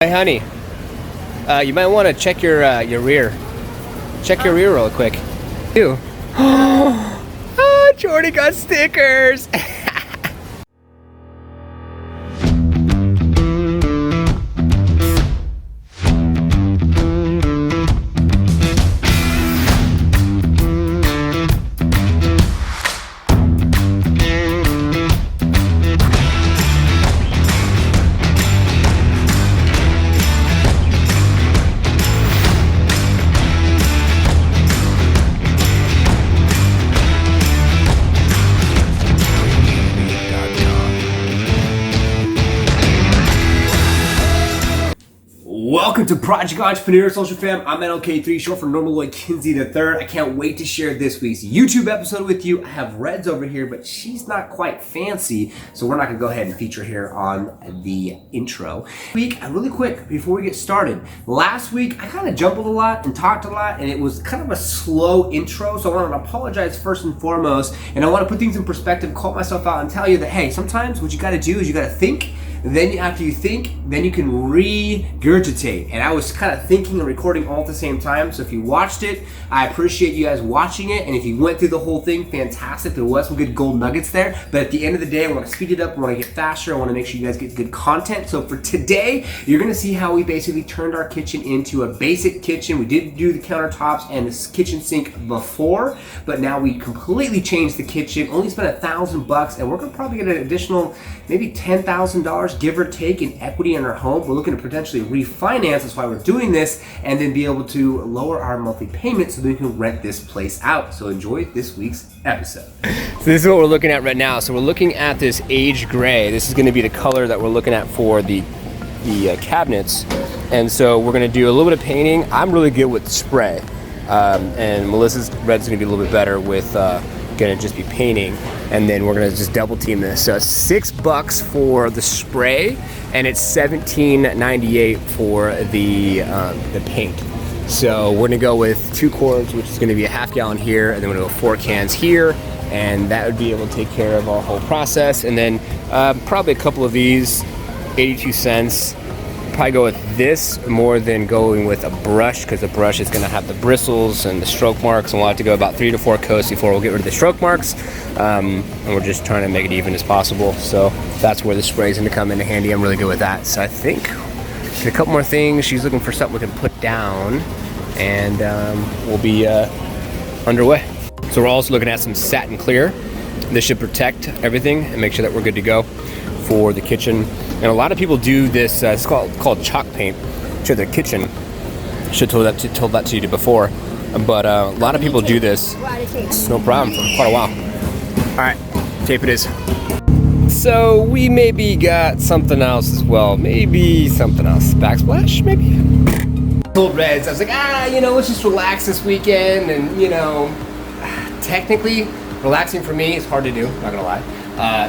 Hey, honey. You might want to check your rear. Check your rear real quick. Ew. Oh, Jordy got stickers. Welcome to Project Entrepreneur Social Fam. I'm NLKIII, short for NLKIII. I can't wait to share this week's YouTube episode with you. I have Reds over here, but she's not quite fancy, so we're not gonna go ahead and feature her on the intro. Really quick, before we get started, last week I kind of jumbled a lot and talked a lot, and it was kind of a slow intro, so I want to apologize first and foremost, and I want to put things in perspective, call myself out, and tell you that, hey, sometimes what you gotta do is you gotta think. Then after you think, then you can regurgitate. And I was kind of thinking and recording all at the same time. So if you watched it, I appreciate you guys watching it. And if you went through the whole thing, fantastic. There was some good gold nuggets there. But at the end of the day, I want to speed it up. I want to get faster. I want to make sure you guys get good content. So for today, you're going to see how we basically turned our kitchen into a basic kitchen. We did do the countertops and the kitchen sink before, but now we completely changed the kitchen. Only spent $1,000, and we're going to probably get an additional maybe $10,000, give or take, in equity in our home. We're looking to potentially refinance. That's why we're doing this, and then be able to lower our monthly payments so that we can rent this place out. So enjoy this week's episode. So this is what we're looking at right now. So we're looking at this aged gray. This is going to be the color that we're looking at for the cabinets. And so we're going to do a little bit of painting. I'm really good with spray, and Melissa's red's going to be a little bit better with gonna just be painting, and then we're gonna just double team this. So it's $6 for the spray, and it's $17.98 for the paint. So we're gonna go with 2 quarts, which is gonna be a ½ gallon here, and then we're gonna go 4 cans here, and that would be able to take care of our whole process. And then probably a couple of these, 82 cents. Probably go with this more than going with a brush, because the brush is going to have the bristles and the stroke marks, and we'll have to go about 3 to 4 coats before we'll get rid of the stroke marks, and we're just trying to make it even as possible. So that's where the spray is going to come into handy. I'm really good with that. So I think a couple more things. She's looking for something we can put down, and we'll be underway. So we're also looking at some satin clear. This should protect everything and make sure that we're good to go for the kitchen. And a lot of people do this, it's called chalk paint to their kitchen. Should have told that to you before. But a lot of people do this. It's no problem for quite a while. All right, tape it is. So we maybe got something else as well. Maybe something else. Backsplash, maybe? Told Reds, I was like, let's just relax this weekend. And, technically, relaxing for me is hard to do, not gonna lie.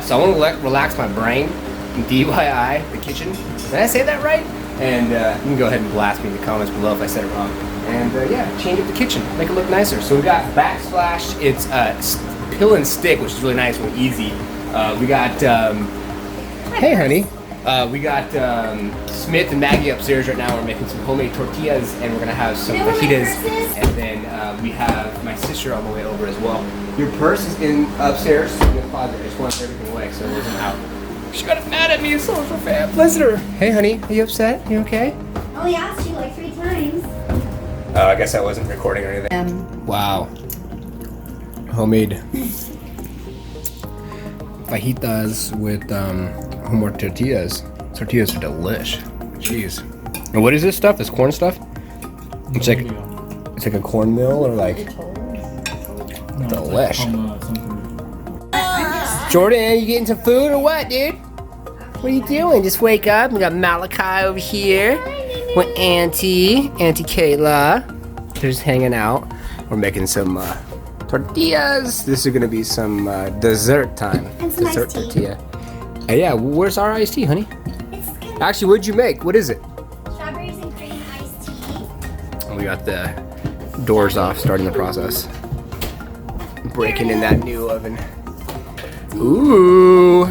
So I want to relax my brain. DIY the kitchen. Did I say that right? And you can go ahead and blast me in the comments below if I said it wrong. And change up the kitchen, make it look nicer. So we got backsplash. It's pill and stick, which is really nice and easy. We got hey honey. We got Smith and Maggie upstairs right now. We're making some homemade tortillas, and we're gonna have some fajitas. And then we have my sister on the way over as well. Your purse is upstairs in the closet. I just want everything away so it wasn't out. She got mad at me, social fan. Blizzard. Hey, honey, are you upset? You okay? I only asked you like 3 times. Oh, I guess I wasn't recording or anything. Wow. Homemade fajitas with homemade tortillas. Tortillas are delish. Jeez. And what is this stuff? This corn stuff? It's like a cornmeal, or like delish. Jordan, you getting some food or what, dude? What are you doing? Just wake up. We got Malachi over here with Auntie Kayla. They're just hanging out. We're making some tortillas. This is gonna be some dessert time. And some dessert iced tea. tortilla. Yeah, where's our iced tea, honey? Actually, what'd you make? What is it? Strawberries and cream iced tea. And we got the doors off, starting the process. Breaking in that new oven. Ooh,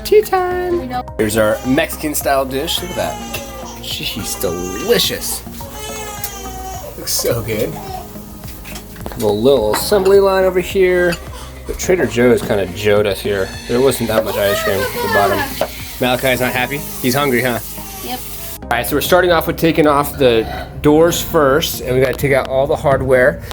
tea time. Here's our Mexican style dish. Look at that. she's delicious. Looks so good. Little assembly line over here. But Trader Joe's kind of joked us here. There wasn't that much ice cream at the bottom. Malachi's not happy? He's hungry, huh? Yep. All right, so we're starting off with taking off the doors first, and we got to take out all the hardware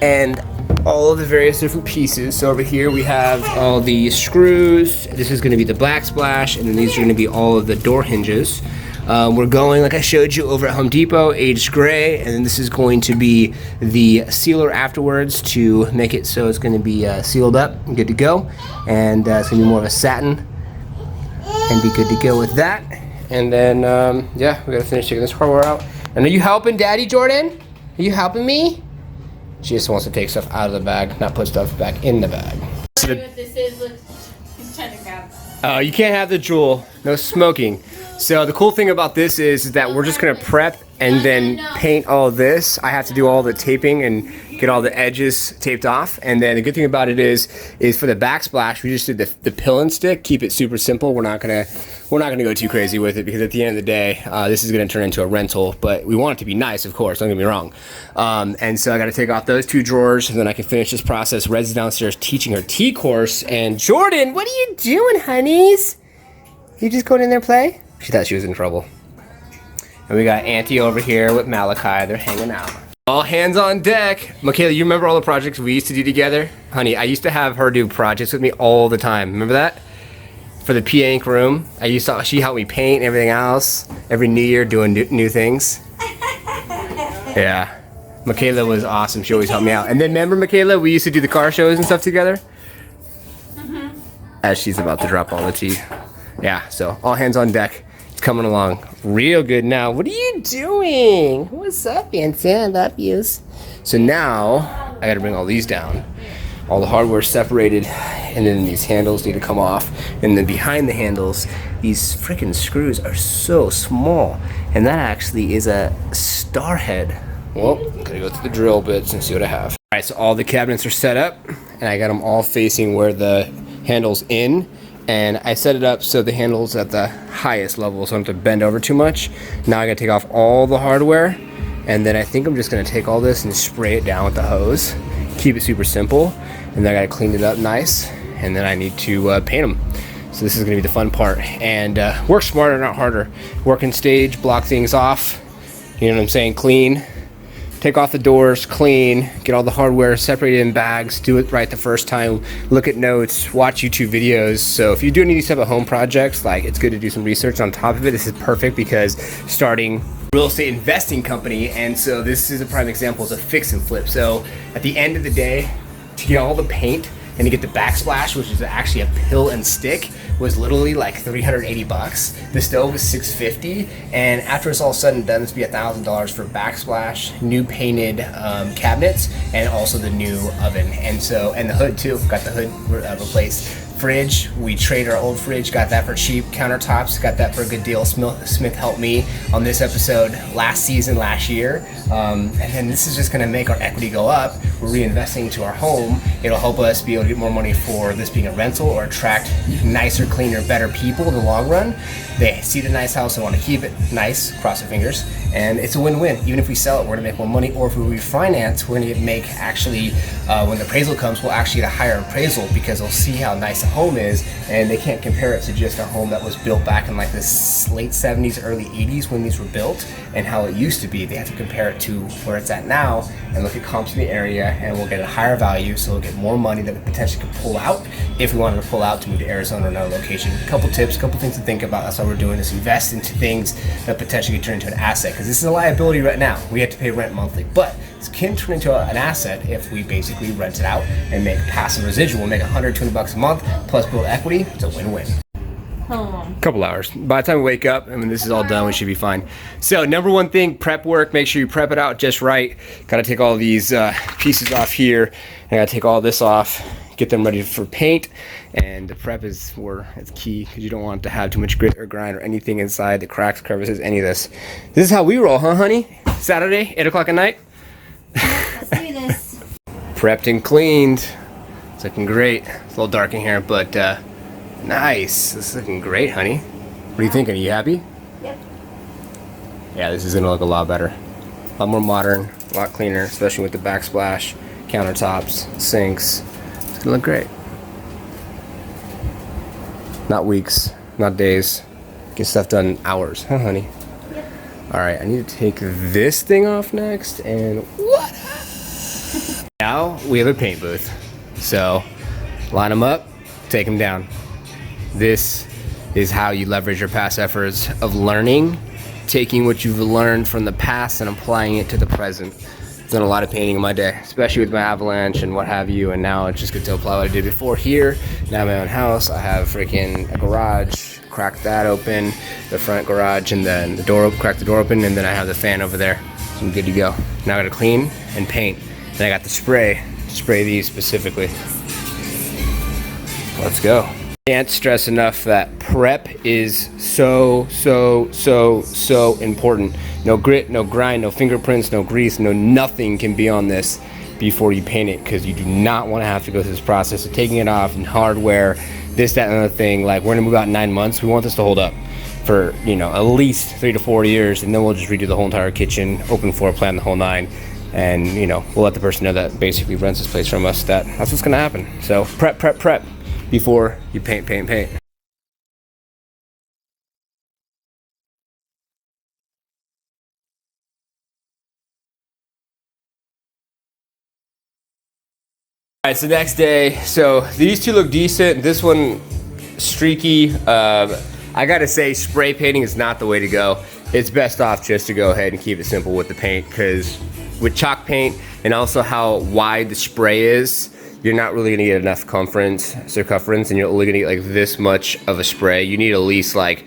and all of the various different pieces. So over here we have all the screws. This is going to be the backsplash, and then these are going to be all of the door hinges. We're going, like I showed you, over at Home Depot, aged gray, and then this is going to be the sealer afterwards to make it so it's going to be sealed up and good to go. And it's going to be more of a satin and be good to go with that. And then, yeah, we got to finish taking this hardware out. And are you helping Daddy, Jordan? Are you helping me? She just wants to take stuff out of the bag, not put stuff back in the bag. So what this is, look, he's trying to grab. You can't have the Juul, no smoking. So the cool thing about this is that we're just gonna prep and then paint all this. I have to do all the taping and get all the edges taped off. And then the good thing about it is for the backsplash, we just did the pill and stick, keep it super simple. We're not gonna go too crazy with it because at the end of the day, this is gonna turn into a rental, but we want it to be nice, of course, don't get me wrong. And so I gotta take off those two drawers and then I can finish this process. Red's downstairs teaching her tea course. And Jordan, what are you doing, honeys? You just going in there play? She thought she was in trouble. And we got Auntie over here with Malachi. They're hanging out. All hands on deck. Michaela, you remember all the projects we used to do together? Honey, I used to have her do projects with me all the time. Remember that? For the P Ink room. She helped me paint and everything else. Every New Year doing new things. Yeah. Michaela was awesome. She always helped me out. And then remember, Michaela, we used to do the car shows and stuff together? As she's about to drop all the tea. Yeah, so all hands on deck. It's coming along real good now. What are you doing? What's up, Auntie? I love yous. So now I gotta bring all these down. All the hardware separated, and then these handles need to come off. And then behind the handles, these freaking screws are so small. And that actually is a star head. Well, I'm gonna go through the drill bits and see what I have. All right, so all the cabinets are set up, and I got them all facing where the handle's in. And I set it up so the handle's at the highest level so I don't have to bend over too much. Now I gotta take off all the hardware, and then I think I'm just gonna take all this and spray it down with the hose. Keep it super simple, and then I gotta clean it up nice, and then I need to paint them. So this is gonna be the fun part. And work smarter, not harder. Work in stage, block things off, you know what I'm saying, clean. Take off the doors, clean, get all the hardware separated in bags, do it right the first time, look at notes, watch YouTube videos. So if you do any of these type of home projects, like it's good to do some research on top of it. This is perfect because starting real estate investing company, and so this is a prime example of a fix and flip. So at the end of the day, to get all the paint and to get the backsplash, which is actually a pill and stick, was literally like 380 bucks. The stove was 650, and after it's all said and done, this would be $1,000 for backsplash, new painted cabinets, and also the new oven. And so, and the hood too, got the hood replaced. Fridge, we traded our old fridge, got that for cheap. Countertops, got that for a good deal. Smith helped me on this episode last year. And then this is just gonna make our equity go up. We're reinvesting into our home. It'll help us be able to get more money for this being a rental or attract nicer, cleaner, better people in the long run. They see the nice house and want to keep it nice, cross their fingers, and it's a win-win. Even if we sell it, we're gonna make more money, or if we refinance, we're gonna make actually, when the appraisal comes, we'll actually get a higher appraisal because they'll see how nice the home is, and they can't compare it to just a home that was built back in like the late 70s, early 80s when these were built and how it used to be. They have to compare it to where it's at now and look at comps in the area, and we'll get a higher value, so we'll get more money that we potentially could pull out if we wanted to pull out to move to Arizona or another location. A couple tips, a couple things to think about. That's why we're doing this. Invest into things that potentially could turn into an asset, because this is a liability right now. We have to pay rent monthly, but this can turn into an asset if we basically rent it out and make passive residual, make $120 a month plus build equity. It's a win-win. Couple hours. By the time we wake up, I mean, this is all done, we should be fine. So number one thing, prep work. Make sure you prep it out just right. Gotta take all these pieces off here. I gotta take all this off, get them ready for paint. And the prep is where it's key, because you don't want to have too much grit or grind or anything inside the cracks, crevices, any of this. This is how we roll, huh, honey? Saturday, 8 o'clock at night. Let's do this. Prepped and cleaned. It's looking great. It's a little dark in here, but nice. This is looking great, honey. What are you thinking? Are you happy? Yep. Yeah, this is gonna look a lot better. A lot more modern, a lot cleaner, especially with the backsplash, countertops, sinks. It's gonna look great. Not weeks, not days. Get stuff done in hours, huh, honey? Yep. All right, I need to take this thing off next, and what? Now we have a paint booth. So line them up, take them down. This is how you leverage your past efforts of learning, taking what you've learned from the past and applying it to the present. I've done a lot of painting in my day, especially with my avalanche and what have you, and now I just get to apply what I did before here. Now my own house, I have freaking a garage, cracked that open, the front garage, and then the door, cracked the door open, and then I have the fan over there. So I'm good to go. Now I gotta clean and paint. Then I got the spray to spray these specifically. Let's go. Can't stress enough that prep is so important. No grit, no grind, no fingerprints, no grease, no nothing can be on this before you paint it, because you do not want to have to go through this process of taking it off and hardware, this, that, and other thing. Like, we're gonna move out in 9 months. We want this to hold up for, you know, at least 3 to 4 years, and then we'll just redo the whole entire kitchen, open floor plan, the whole 9. And, you know, we'll let the person know that basically rents this place from us, that that's what's gonna happen. So prep before you paint. All right, so next day. So these two look decent. This one streaky. I gotta say, spray painting is not the way to go. It's best off just to go ahead and keep it simple with the paint, because with chalk paint and also how wide the spray is, you're not really gonna get enough circumference, and you're only gonna get like this much of a spray. You need at least like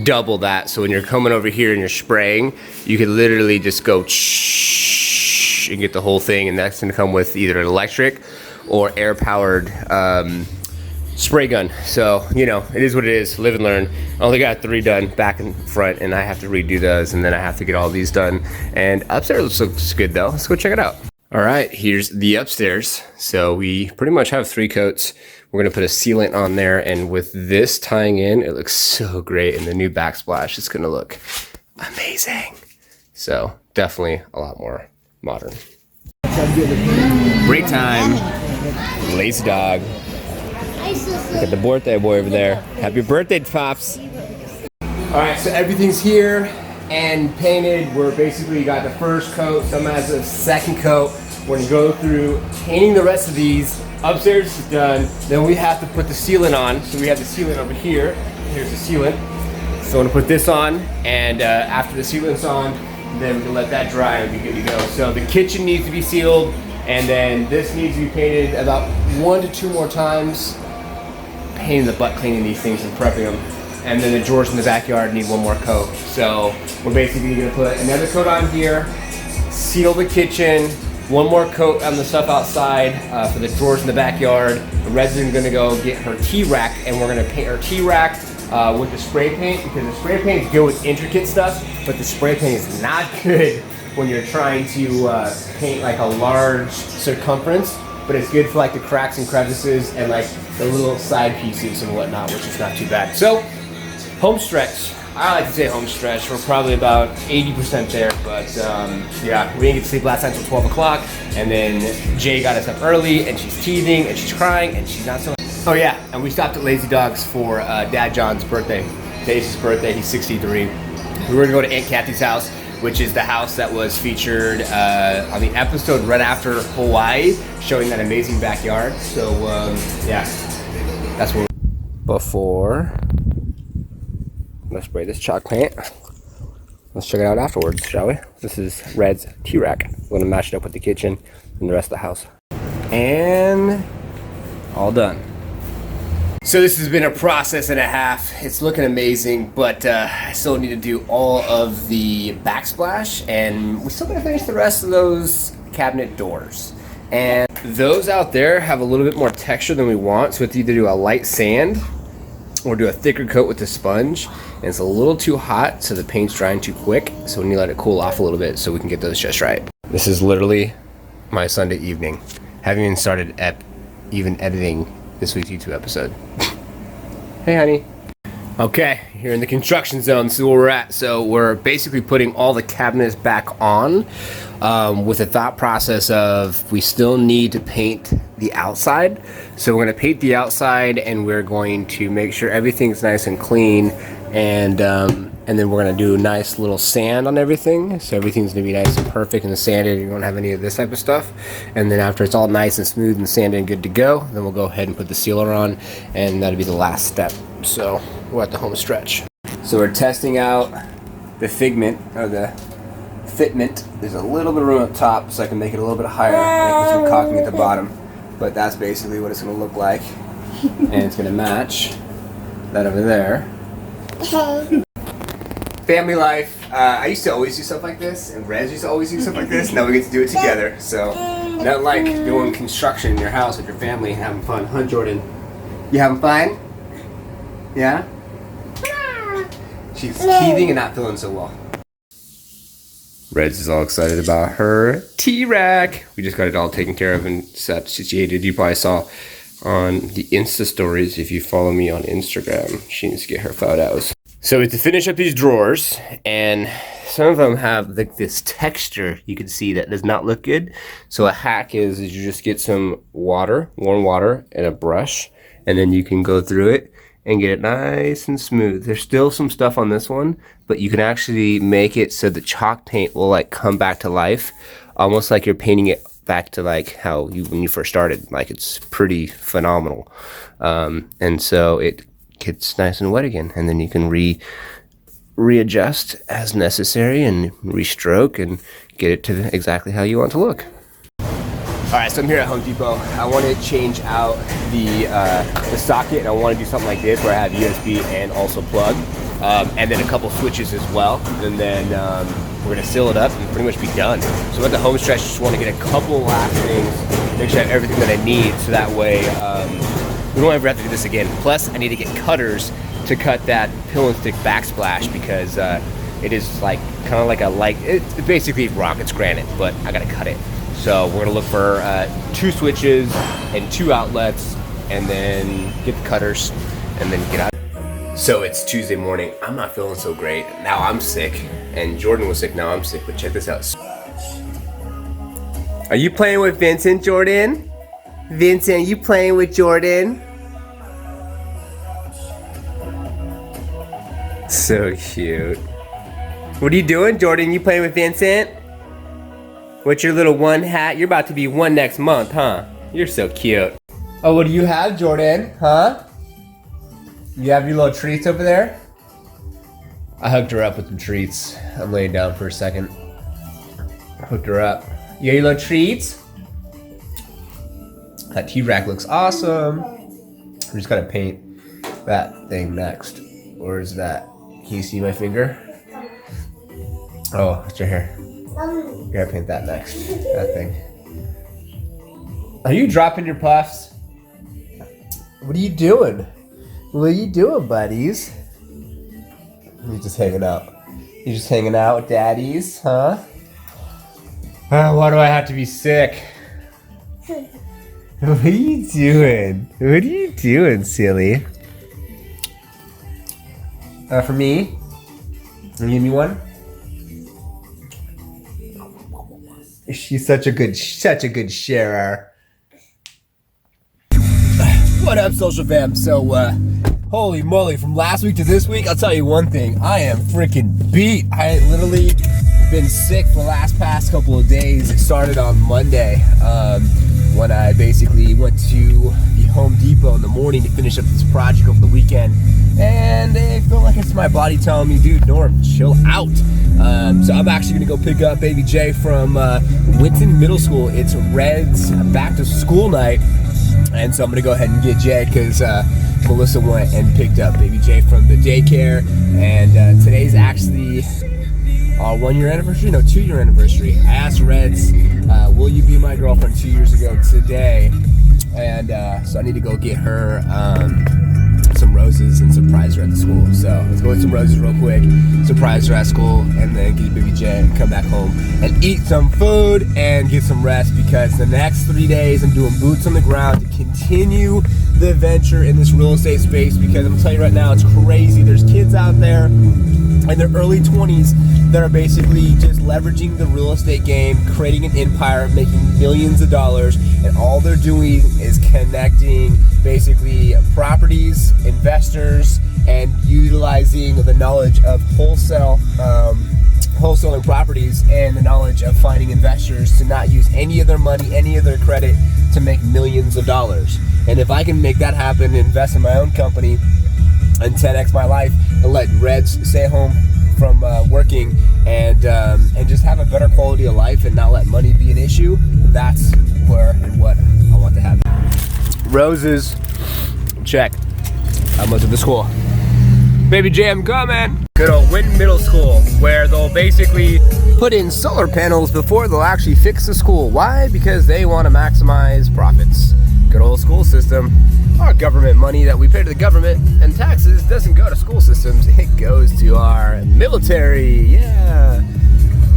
double that. So when you're coming over here and you're spraying, you could literally just go and get the whole thing, and that's gonna come with either an electric or air-powered spray gun. So, you know, it is what it is. Live and learn. I only got 3 done, back and front, and I have to redo those, and then I have to get all these done. And upstairs looks good though. Let's go check it out. All right, here's the upstairs. So we pretty much have 3 coats. We're gonna put a sealant on there, and with this tying in, it looks so great. And the new backsplash, it's gonna look amazing. So definitely a lot more modern. Break time. Lazy dog. Look at the birthday boy over there. Happy birthday, Pops. All right, so everything's here and painted. We're basically got the first coat, some has a second coat. We're gonna go through painting the rest of these. Upstairs is done. Then we have to put the sealant on. So we have the sealant over here. Here's the sealant. So I'm gonna put this on, and after the sealant's on, then we can let that dry and be good to go. So the kitchen needs to be sealed, and then this needs to be painted about 1 to 2 more times. Pain in the butt cleaning these things and prepping them. And then the drawers in the backyard need 1 more coat. So we're basically gonna put another coat on here, seal the kitchen, 1 more coat on the stuff outside for the drawers in the backyard. The resident's gonna go get her T-rack, and we're gonna paint her T-rack with the spray paint, because the spray paint is good with intricate stuff, but the spray paint is not good when you're trying to paint like a large circumference. But it's good for like the cracks and crevices and like the little side pieces and whatnot, which is not too bad. So, home stretch. I like to say home stretch. We're probably about 80% there, but yeah, we didn't get to sleep last night until 12 o'clock, and then Jay got us up early, and she's teething, and she's crying, and she's not so. Oh yeah, and we stopped at Lazy Dogs for Dad John's birthday. Today's his birthday. He's 63. We were gonna go to Aunt Kathy's house, which is the house that was featured on the episode right after Hawaii, showing that amazing backyard. So yeah, that's what. Before, let's spray this chalk paint. Let's check it out afterwards, shall we? This is Red's T-rack. We're gonna match it up with the kitchen and the rest of the house. And all done. So this has been a process and a half. It's looking amazing, but I still need to do all of the backsplash, and we still gotta finish the rest of those cabinet doors. And those out there have a little bit more texture than we want, so we have to either do a light sand or do a thicker coat with the sponge. And it's a little too hot, so the paint's drying too quick, so we need to let it cool off a little bit so we can get those just right. This is literally my Sunday evening. Haven't even started even editing this week's YouTube episode. Hey, honey. Okay, here in the construction zone, this is where we're at. So we're basically putting all the cabinets back on with the thought process of we still need to paint the outside. So we're gonna paint the outside and we're going to make sure everything's nice and clean, and then we're gonna do a nice little sand on everything. So everything's gonna be nice and perfect and sanded. You don't have any of this type of stuff. And then after it's all nice and smooth and sanded and good to go, then we'll go ahead and put the sealer on, and that'll be the last step. So we're at the home stretch. So we're testing out the fitment. There's a little bit of room up top, so I can make it a little bit higher, make some caulking at the bottom. But that's basically what it's gonna look like. And it's gonna match that over there. Family life. I used to always do stuff like this, and Rez used to always do stuff like this. Now we get to do it together. So, not like doing construction in your house with your family and having fun. Huh, Jordan? You having fun? Yeah? She's teething and not feeling so well. Reds is all excited about her T-Rack. We just got it all taken care of and situated. You probably saw on the Insta stories, if you follow me on Instagram. She needs to get her photos. So we have to finish up these drawers, and some of them have like this texture you can see that does not look good. So a hack is you just get some water, warm water, and a brush, and then you can go through it and get it nice and smooth. There's still some stuff on this one, but you can actually make it so the chalk paint will like come back to life, almost like you're painting it back to like how when you first started. Like, it's pretty phenomenal. And so it gets nice and wet again, and then you can readjust as necessary and restroke and get it to exactly how you want it to look. All right, so I'm here at Home Depot. I want to change out the socket, and I want to do something like this where I have USB and also plug, and then a couple switches as well. And then we're gonna seal it up and pretty much be done. So at the home stretch, just want to get a couple last things, make sure I have everything that I need, so that way we don't ever have to do this again. Plus, I need to get cutters to cut that pill and stick backsplash, because it is like kind of like it's basically rock, it's granite, but I gotta cut it. So we're gonna look for 2 switches and 2 outlets, and then get the cutters, and then get out. So it's Tuesday morning. I'm not feeling so great. Now I'm sick, and Jordan was sick, now I'm sick, but check this out. Are you playing with Vincent, Jordan? Vincent, you playing with Jordan? So cute. What are you doing, Jordan? You playing with Vincent? What's your little one hat? You're about to be 1 next month, huh? You're so cute. Oh, what do you have, Jordan? Huh? You have your little treats over there? I hooked her up with some treats. I'm laying down for a second. I hooked her up. You got your little treats? That T-Rack looks awesome. I'm just gonna paint that thing next. Where is that? Can you see my finger? Oh, it's right here. Gotta paint that next. That thing. Are you dropping your puffs? What are you doing? What are you doing, buddies? You're just hanging out. You're just hanging out with daddies, huh? Why do I have to be sick? What are you doing? What are you doing, silly? For me? You give me one? She's such a good sharer. What up, social fam? So, holy moly, from last week to this week, I'll tell you one thing. I am freaking beat. I had literally been sick for the past couple of days. It started on Monday, when I basically went to the Home Depot in the morning to finish up this project over the weekend. And it felt like it's my body telling me, dude, Norm, chill out. So I'm actually gonna go pick up baby Jay from Winton Middle School. It's Red's back to school night. And so I'm gonna go ahead and get Jay, because Melissa went and picked up baby Jay from the daycare. And today's actually our 1-year anniversary? No, 2-year anniversary. I asked Reds, will you be my girlfriend 2 years ago today? And so I need to go get her some roses and surprise her at the school. So let's go get some roses real quick, surprise her at school, and then get baby Jay and come back home and eat some food and get some rest, because the next 3 days I'm doing boots on the ground to continue the venture in this real estate space, because I'm telling you right now, it's crazy. There's kids out there in their early 20s that are basically just leveraging the real estate game, creating an empire, making millions of dollars, and all they're doing is connecting basically properties, investors, and utilizing the knowledge of wholesaling properties and the knowledge of finding investors to not use any of their money, any of their credit to make millions of dollars. And if I can make that happen, invest in my own company and 10x my life, and let Reds stay home from working and just have a better quality of life and not let money be an issue, that's where and what I want to happen. Roses, check. I went to the school. Baby Jam coming. Good old Wynn Middle School, where they'll basically put in solar panels before they'll actually fix the school. Why? Because they want to maximize profits. Good old school system. Our government money that we pay to the government and taxes doesn't go to school systems. It goes to our military. Yeah.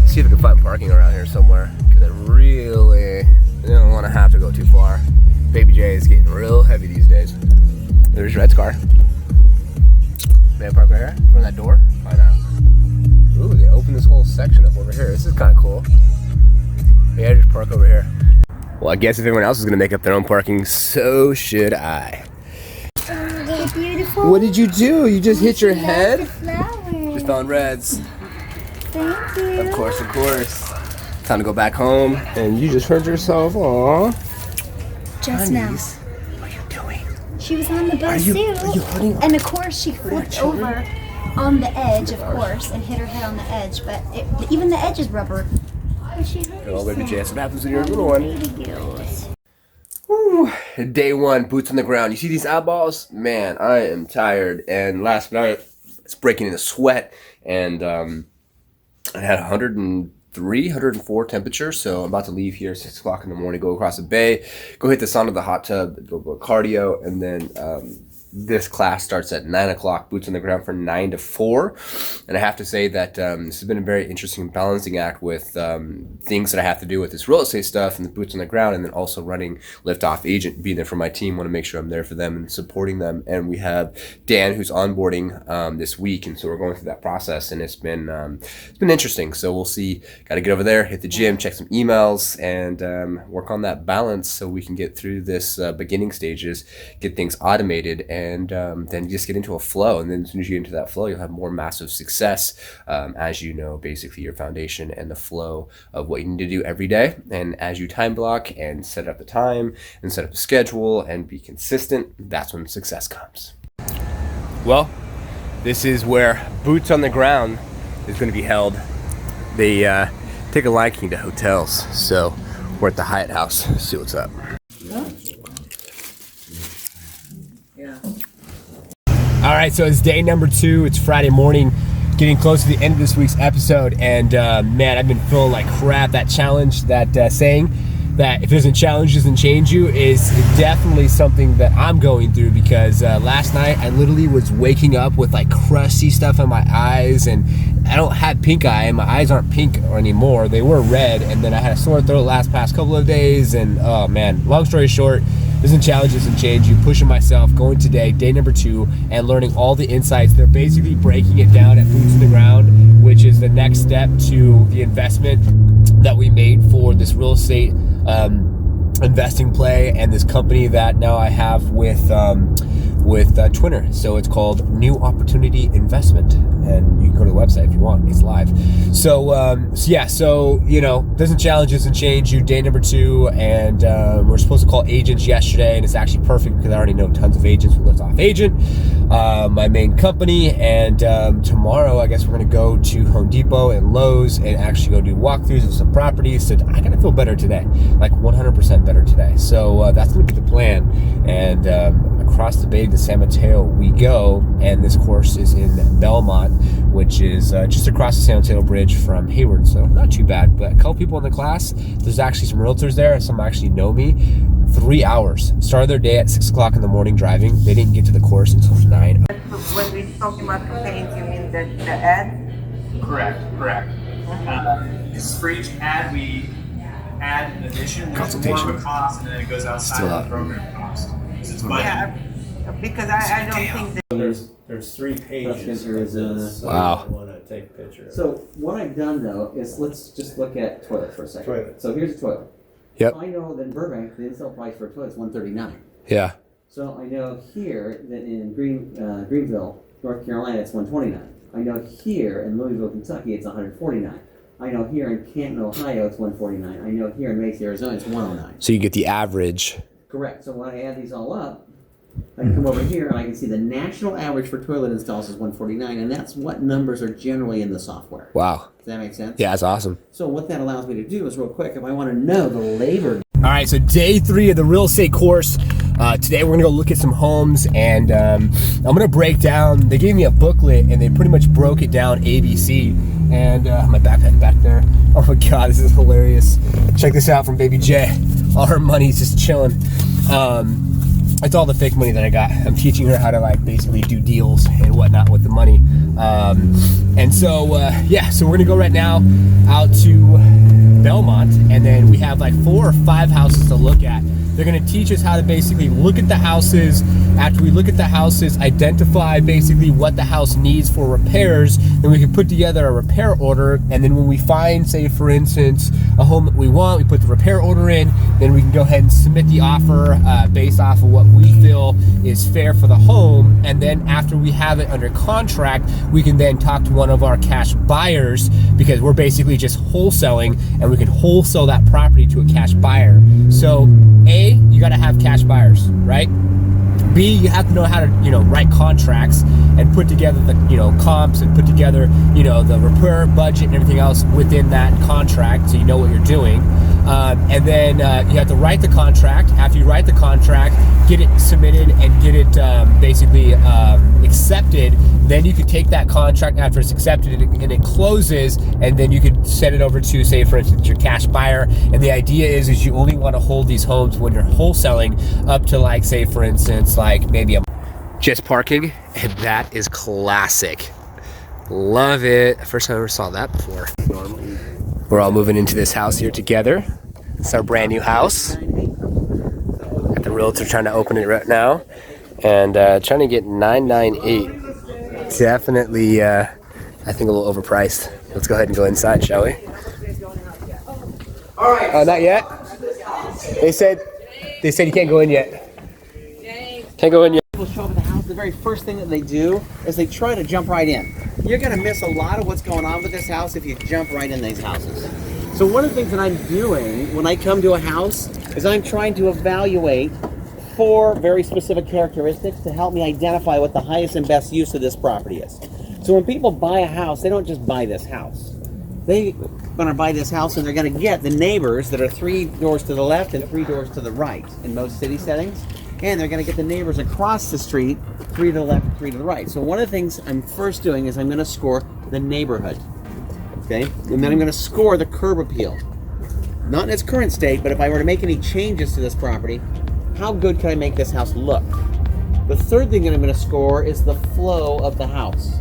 See if we can find parking around here somewhere, because I really don't want to have to go too far. Baby J is getting real heavy these days. There's Red's car. May I park right here? In front of that door? Why not? Ooh, they opened this whole section up over here. This is kind of cool. Yeah, just park over here. Well, I guess if everyone else is going to make up their own parking, so should I. Oh, they're beautiful. What did you do? You just hit your Love head? the flowers. Just found Reds. Thank you. Of course, of course. Time to go back home. And you just hurt yourself. Aww. Just now. What are you doing? She was on the bus Are too. you hurting? And of course she flipped over on the edge, of course, and hit her head on the edge. But even the edge is rubber. But she hurt Good old baby J. herself. That's what happens when you're a little one. Baby girls. Woo. Day one, boots on the ground. You see these eyeballs? Man, I am tired. And last night, it's breaking into sweat. And I had 103, 104 temperature. So I'm about to leave here 6 o'clock in the morning, go across the bay, go hit the sauna, the hot tub, go cardio. And then this class starts at 9 o'clock, boots on the ground for 9 to 4. And I have to say that this has been a very interesting balancing act with things that I have to do with this real estate stuff and the boots on the ground, and then also running Liftoff Agent, being there for my team. Want to make sure I'm there for them and supporting them. And we have Dan, who's onboarding this week, and so we're going through that process, and it's been interesting. So we'll see. Got to get over there, hit the gym, check some emails, and work on that balance so we can get through this beginning stages, get things automated, and then just get into a flow. And then as soon as you get into that flow, you'll have more massive success as you know basically your foundation and the flow of what you need to do every day. And as you time block and set up the time and set up the schedule and be consistent, that's when success comes. Well, this is where boots on the ground is going to be held. They take a liking to hotels, so we're at the Hyatt House. See what's up. All right, so it's day number 2. It's Friday morning, getting close to the end of this week's episode, and man, I've been feeling like crap. That challenge, that saying that if it doesn't challenge, it doesn't change you, is definitely something that I'm going through, because last night I literally was waking up with like crusty stuff in my eyes, and I don't have pink eye, and my eyes aren't pink anymore. They were red, and then I had a sore throat past couple of days, and oh man, long story short, doesn't challenge, doesn't change you. Pushing myself, going today, day number 2, and learning all the insights. They're basically breaking it down at boots on the ground, which is the next step to the investment that we made for this real estate investing play and this company that now I have with Twinner. So it's called New Opportunity Investment, and you can go to the website if you want. It's live. So you know, doesn't challenge, doesn't change you. Day number 2, and we're supposed to call agents yesterday, and it's actually perfect because I already know tons of agents with Liftoff Agent, my main company. And tomorrow, I guess we're gonna go to Home Depot and Lowe's and actually go do walkthroughs of some properties. So I gotta feel better today, like 100% better today. So that's gonna be the plan. And across the bay to San Mateo we go, and this course is in Belmont, which is just across the San Mateo Bridge from Hayward, so not too bad. But a couple people in the class, there's actually some realtors there, some actually know me. 3 hours, started their day at 6 o'clock in the morning driving. They didn't get to the course until 9. When we talking about campaigns, you mean the ad? Correct. This is for each ad we add an addition. There's more of a cost, and then it goes outside of the program cost. Yeah, because I don't think that. There's 3 pages. Wow. I want to take a picture. So what I've done though is let's just look at toilet for a second. Toilet. So here's a toilet. Yep. I know that in Burbank the install price for a toilet is $139. Yeah. So I know here that in Greenville, North Carolina, it's $129. I know here in Louisville, Kentucky, it's $149. I know here in Canton, Ohio, it's $149. I know here in Mesa, Arizona, it's $109. So you get the average. Correct. So when I add these all up, I can come over here and I can see the national average for toilet installs is $149, and that's what numbers are generally in the software. Wow. Does that make sense? Yeah, that's awesome. So what that allows me to do is real quick, if I want to know the labor. All right, so day 3 of the real estate course. Today we're gonna go look at some homes, and I'm gonna break down. They gave me a booklet, and they pretty much broke it down ABC. And my backpack back there. Oh my God, this is hilarious. Check this out from Baby J. All her money's just chilling. It's all the fake money that I got. I'm teaching her how to like basically do deals and whatnot with the money. And so yeah, so we're gonna go right now out to Belmont, and then we have like 4 or 5 houses to look at. They're gonna teach us how to basically look at the houses. After we look at the houses, identify basically what the house needs for repairs, then we can put together a repair order. And then when we find, say for instance, a home that we want, we put the repair order in, then we can go ahead and submit the offer based off of what we feel is fair for the home. And then after we have it under contract, we can then talk to one of our cash buyers, because we're basically just wholesaling, and we can wholesale that property to a cash buyer. So A, you gotta have cash buyers, right? B, you have to know how to, write contracts and put together the, comps, and put together, the repair budget and everything else within that contract, so you know what you're doing. And then you have to write the contract. After you write the contract, get it submitted and get it basically accepted. Then you could take that contract after it's accepted and it closes, and then you could send it over to, say for instance, your cash buyer. And the idea is you only want to hold these homes when you're wholesaling up to, like, say for instance, like maybe just parking, and that is classic. Love it. First time I ever saw that before. We're all moving into this house here together. It's our brand new house. Got the realtor trying to open it right now, and trying to get $998. Definitely, I think a little overpriced. Let's go ahead and go inside, shall we? All right. Not yet. They said you can't go in yet. Can't go in yet. People show up at the house, the very first thing that they do is they try to jump right in. You're going to miss a lot of what's going on with this house if you jump right in these houses. So one of the things that I'm doing when I come to a house is I'm trying to evaluate 4 very specific characteristics to help me identify what the highest and best use of this property is. So when people buy a house, they don't just buy this house. They're going to buy this house, and they're going to get the neighbors that are 3 doors to the left and 3 doors to the right in most city settings. And they're going to get the neighbors across the street, 3 to the left, 3 to the right. So one of the things I'm first doing is I'm going to score the neighborhood, okay? And then I'm going to score the curb appeal. Not in its current state, but if I were to make any changes to this property, how good can I make this house look? The third thing that I'm going to score is the flow of the house.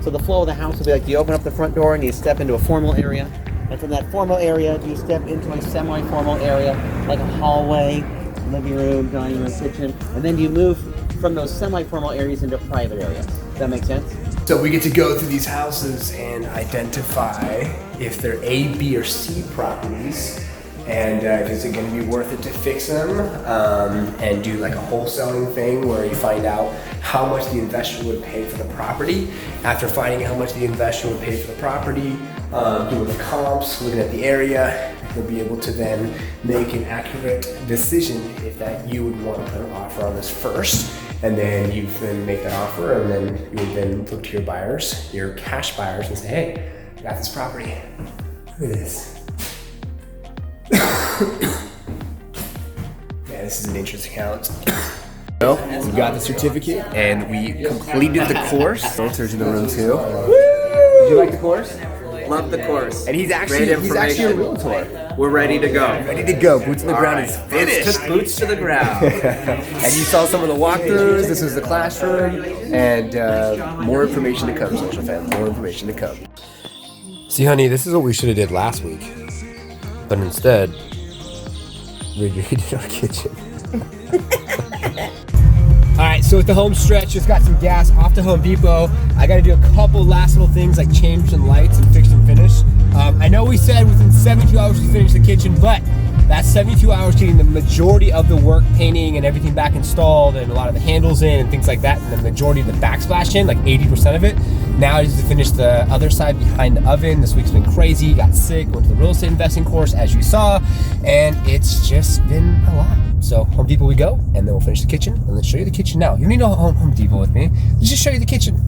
So the flow of the house will be like, you open up the front door and you step into a formal area. And from that formal area, you step into a semi-formal area, like a hallway, living room, dining room, kitchen, and then you move from those semi-formal areas into private areas. Does that make sense? So we get to go through these houses and identify if they're A, B, or C properties, and is it going to be worth it to fix them, and do like a wholesaling thing where you find out how much the investor would pay for the property. After finding out how much the investor would pay for the property, doing the comps, looking at the area, you'll be able to then make an accurate decision if that you would want to put an offer on this first, and then you then make that offer, and then you would then look to your buyers, your cash buyers, and say, hey, I got this property. Look at this. Yeah, this is an interesting house. Well, we got the certificate and we completed the course. Realtors in the room too. Did you like the course? Love the course. And he's actually a realtor. We're ready to go. Ready to go. Boots on the ground is finished. Boots to the ground. And you saw some of the walkthroughs. This was the classroom, and more information to come, social fam. More information to come. See, honey, this is what we should have did last week, but instead, we redid our kitchen. All right, so at the home stretch, just got some gas off to Home Depot. I got to do a couple last little things like change some lights and fix and finish. I know we said within 72 hours to finish the kitchen, but that's 72 hours getting the majority of the work, painting and everything back installed and a lot of the handles in and things like that, and the majority of the backsplash in, like 80% of it. Now I just to finish the other side behind the oven. This week's been crazy, got sick, went to the real estate investing course as you saw, and it's just been a lot. So Home Depot we go, and then we'll finish the kitchen, and let's show you the kitchen now. You don't need no Home Depot with me. Let's just show you the kitchen.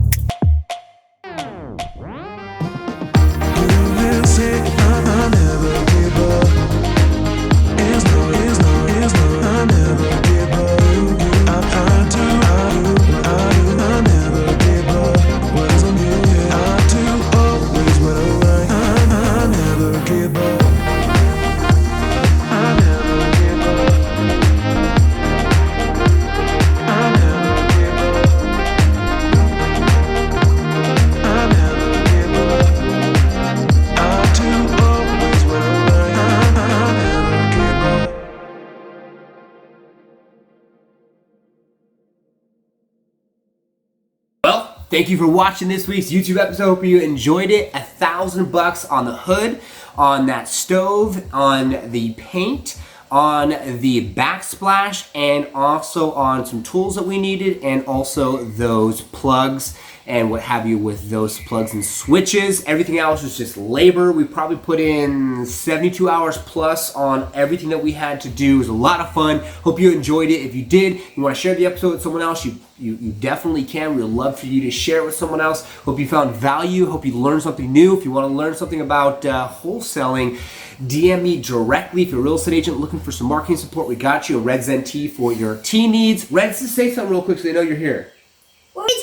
Thank you for watching this week's YouTube episode. Hope you enjoyed it. $1,000 on the hood, on that stove, on the paint, on the backsplash, and also on some tools that we needed, and also those plugs and what have you with those plugs and switches. Everything else was just labor. We probably put in 72 hours plus on everything that we had to do. It was a lot of fun. Hope you enjoyed it. If you did, you want to share the episode with someone else, you definitely can. We'd love for you to share it with someone else. Hope you found value. Hope you learned something new. If you want to learn something about wholesaling, DM me directly. If you're a real estate agent looking for some marketing support, we got you. A Red Zen tea for your tea needs. Red, just say something real quick so they know you're here.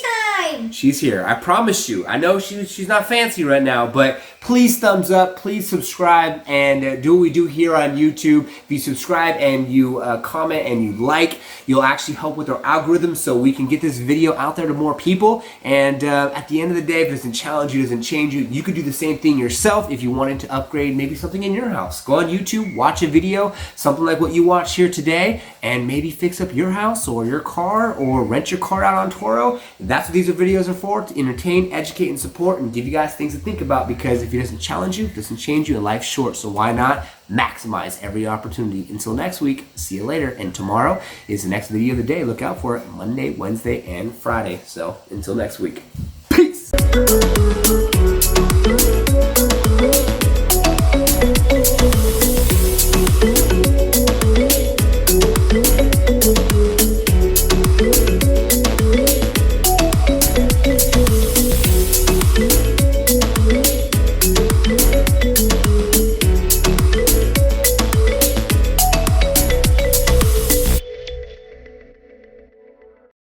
Time. She's here. I promise you. I know she's not fancy right now, but please thumbs up, please subscribe, and do what we do here on YouTube. If you subscribe and you comment and you like, you'll actually help with our algorithm so we can get this video out there to more people. And at the end of the day, if it doesn't challenge you, doesn't change you, you could do the same thing yourself if you wanted to upgrade maybe something in your house. Go on YouTube, watch a video, something like what you watched here today, and maybe fix up your house or your car or rent your car out on Toro. That's what these videos are for, to entertain, educate, and support, and give you guys things to think about, because if it doesn't challenge you, it doesn't change you, and life's short, so why not maximize every opportunity? Until next week, see you later, and tomorrow is the next video of the day. Look out for it, Monday, Wednesday, and Friday. So until next week, peace!